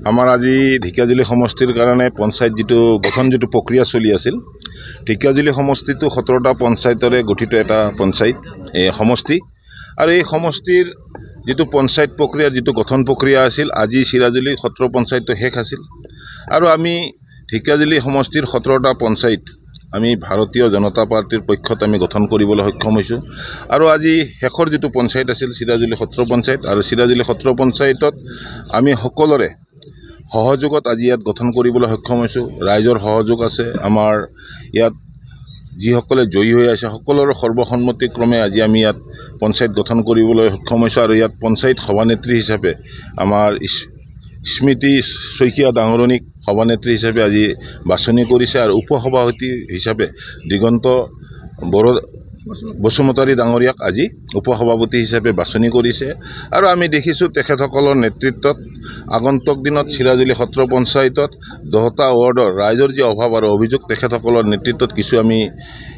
আমাৰ আজি ঢেকিয়াজুলি সমষ্টিৰ কাৰণে পঞ্চায়ত গঠন প্ৰক্ৰিয়া চলি আছিল। ঢেকিয়াজুলি সমষ্টিটো 17টা পঞ্চায়তৰে গঠিত এটা পঞ্চায়ত সমষ্টি আৰু এই সমষ্টিৰ পঞ্চায়ত প্ৰক্ৰিয়া গঠন প্ৰক্ৰিয়া আছিল। আজি চিৰাজুলি সত্ৰ পঞ্চায়তটো শেষ আছিল আৰু আমি ঢেকিয়াজুলি সমষ্টিৰ 17টা পঞ্চায়ত আমি ভাৰতীয় জনতা পাৰ্টিৰ পক্ষত আমি গঠন কৰিবলৈ সক্ষম হৈছোঁ আৰু আজি শেষৰ পঞ্চায়ত আছিল চিৰাজুলি সত্ৰ পঞ্চায়ত আৰু চিৰাজুলি সত্ৰ পঞ্চায়তত আমি সকলোৰে সহযোগত আজি ইয়াত গঠন কৰিবলৈ সক্ষম হৈছোঁ। ৰাইজৰ সহযোগ আছে। আমাৰ ইয়াত যিসকলে জয়ী হৈ আছে সকলোৰে সৰ্বসন্মতিক্ৰমে আজি আমি ইয়াত পঞ্চায়ত গঠন কৰিবলৈ সক্ষম হৈছোঁ আৰু ইয়াত পঞ্চায়ত সভানেত্ৰী হিচাপে আমাৰ স্মৃতি শইকীয়া ডাঙৰণীক সভানেত্ৰী হিচাপে আজি বাছনি কৰিছে আৰু উপসভাপতি হিচাপে দিগন্ত বসুমতাৰী ডাঙৰীয়াক আজি উপসভাপতি হিচাপে বাছনি কৰিছে আৰু আমি দেখিছোঁ তেখেতসকলৰ নেতৃত্বত আগন্তুক দিনত চিৰাজুলি সত্ৰ পঞ্চায়তত 10টা ৱাৰ্ডৰ ৰাইজৰ যি অভাৱ আৰু অভিযোগ তেখেতসকলৰ নেতৃত্বত কিছু আমি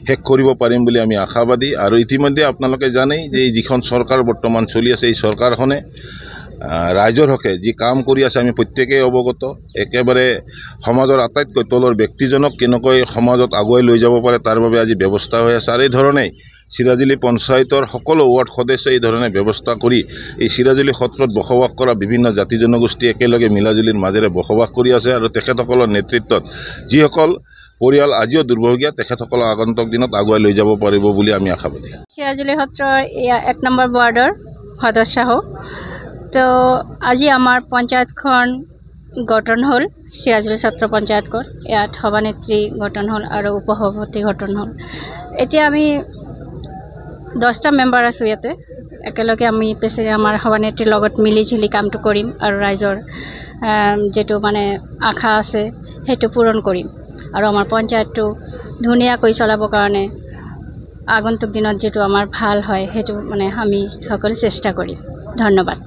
শেষ কৰিব পাৰিম বুলি আমি আশাবাদী। আৰু ইতিমধ্যে আপোনালোকে জানেই যে যিখন চৰকাৰ বৰ্তমান চলি আছে এই চৰকাৰখনে ৰাইজৰ হকে যি কাম কৰি আছে আমি প্ৰত্যেকেই অৱগত। একেবাৰে সমাজৰ আটাইতকৈ তলৰ ব্যক্তিজনক কেনেকৈ সমাজত আগুৱাই লৈ যাব পাৰে তাৰ বাবে আজি ব্যৱস্থা হৈ আছে আৰু এই ধৰণে চিৰাজুলি পঞ্চায়তৰ সকলো ৱাৰ্ড সদস্য এই ধৰণে ব্যৱস্থা কৰি এই চিৰাজুলি সত্ৰত বসবাস কৰা বিভিন্ন জাতি জনগোষ্ঠী একেলগে মিলাজুলিৰ মাজেৰে বসবাস কৰি আছে আৰু তেখেতসকলৰ নেতৃত্বত যিসকল পৰিয়াল আজিও দুৰ্ভগীয়া তেখেতসকলক আগন্তুক দিনত আগুৱাই লৈ যাব পাৰিব বুলি আমি আশাবাদী। চিৰাজুলি সত্ৰৰ 1 নম্বৰ ৱাৰ্ডৰ সদস্য হওঁ। তো আজি আমাৰ পঞ্চায়তখন গঠন হ'ল, চিৰাজুলি সত্ৰ পঞ্চায়তখন। ইয়াত সভানেত্ৰী গঠন হ'ল আৰু উপসভাপতি গঠন হ'ল। এতিয়া আমি 10টা মেম্বাৰ আছোঁ ইয়াতে। একেলগে আমি আমাৰ সভানেত্ৰীৰ লগত মিলি কামটো কৰিম আৰু ৰাইজৰ যিটো আশা আছে সেইটো পূৰণ কৰিম আৰু আমাৰ পঞ্চায়তটো ধুনীয়াকৈ চলাবৰ কাৰণে আগন্তুক দিনত যিটো আমাৰ ভাল হয় সেইটো আমি সকলো চেষ্টা কৰিম। ধন্যবাদ।